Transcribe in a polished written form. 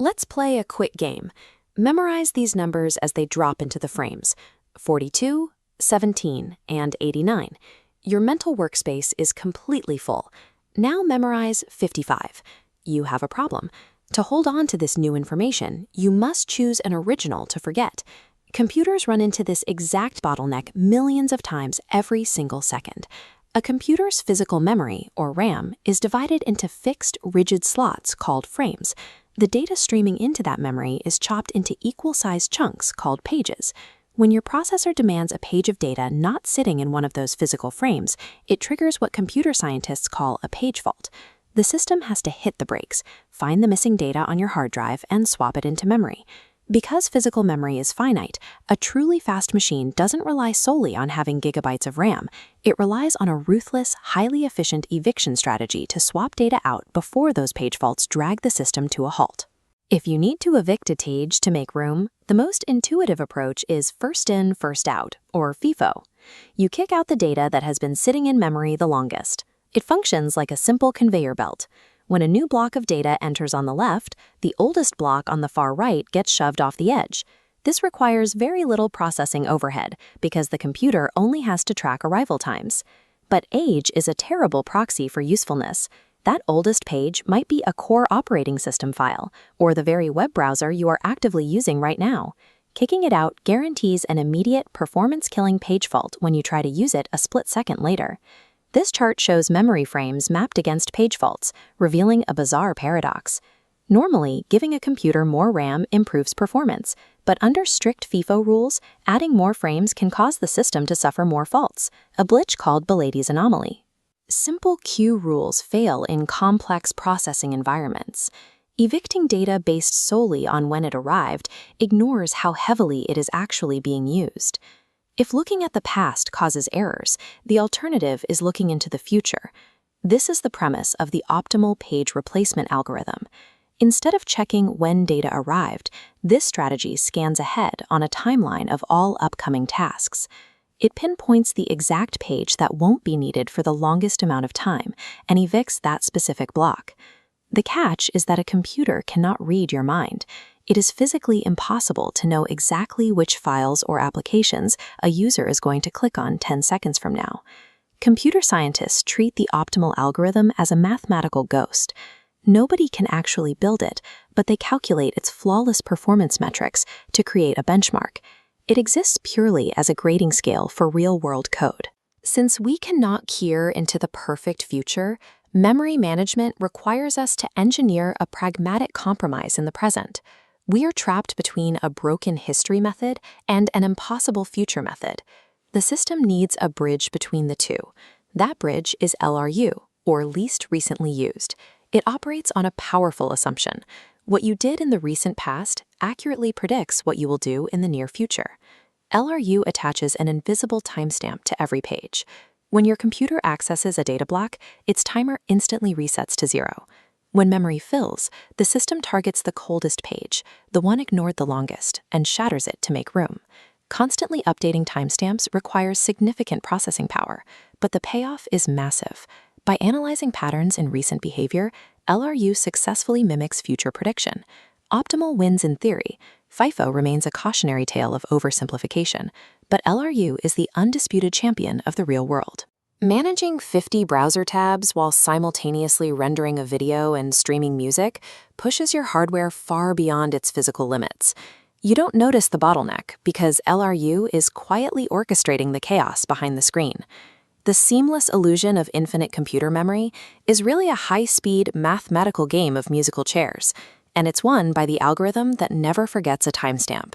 Let's play a quick game. Memorize these numbers as they drop into the frames: 42, 17, and 89. Your mental workspace is completely full. Now memorize 55. You have a problem. To hold on to this new information, you must choose an original to forget. Computers run into this exact bottleneck millions of times every single second. A computer's physical memory, or RAM, is divided into fixed, rigid slots called frames. The data streaming into that memory is chopped into equal-sized chunks called pages. When your processor demands a page of data not sitting in one of those physical frames, it triggers what computer scientists call a page fault. The system has to hit the brakes, find the missing data on your hard drive, and swap it into memory. Because physical memory is finite, a truly fast machine doesn't rely solely on having gigabytes of RAM. It relies on a ruthless, highly efficient eviction strategy to swap data out before those page faults drag the system to a halt. If you need to evict a page to make room, the most intuitive approach is first in, first out, or FIFO. You kick out the data that has been sitting in memory the longest. It functions like a simple conveyor belt. When a new block of data enters on the left, the oldest block on the far right gets shoved off the edge. This requires very little processing overhead because the computer only has to track arrival times. But age is a terrible proxy for usefulness. That oldest page might be a core operating system file, or the very web browser you are actively using right now. Kicking it out guarantees an immediate, performance-killing page fault when you try to use it a split second later. This chart shows memory frames mapped against page faults, revealing a bizarre paradox. Normally, giving a computer more RAM improves performance, but under strict FIFO rules, adding more frames can cause the system to suffer more faults, a glitch called Belady's anomaly. Simple queue rules fail in complex processing environments. Evicting data based solely on when it arrived ignores how heavily it is actually being used. If looking at the past causes errors, the alternative is looking into the future. This is the premise of the optimal page replacement algorithm. Instead of checking when data arrived, this strategy scans ahead on a timeline of all upcoming tasks. It pinpoints the exact page that won't be needed for the longest amount of time and evicts that specific block. The catch is that a computer cannot read your mind. It is physically impossible to know exactly which files or applications a user is going to click on 10 seconds from now. Computer scientists treat the optimal algorithm as a mathematical ghost. Nobody can actually build it, but they calculate its flawless performance metrics to create a benchmark. It exists purely as a grading scale for real-world code. Since we cannot peer into the perfect future, memory management requires us to engineer a pragmatic compromise in the present. We are trapped between a broken history method and an impossible future method. The system needs a bridge between the two. That bridge is LRU, or least recently used. It operates on a powerful assumption. What you did in the recent past accurately predicts what you will do in the near future. LRU attaches an invisible timestamp to every page. When your computer accesses a data block, its timer instantly resets to 0. When memory fills, the system targets the coldest page, the one ignored the longest, and shatters it to make room. Constantly updating timestamps requires significant processing power, but the payoff is massive. By analyzing patterns in recent behavior, LRU successfully mimics future prediction. Optimal wins in theory. FIFO remains a cautionary tale of oversimplification, but LRU is the undisputed champion of the real world. Managing 50 browser tabs while simultaneously rendering a video and streaming music pushes your hardware far beyond its physical limits. You don't notice the bottleneck because LRU is quietly orchestrating the chaos behind the screen. The seamless illusion of infinite computer memory is really a high-speed mathematical game of musical chairs, and it's won by the algorithm that never forgets a timestamp.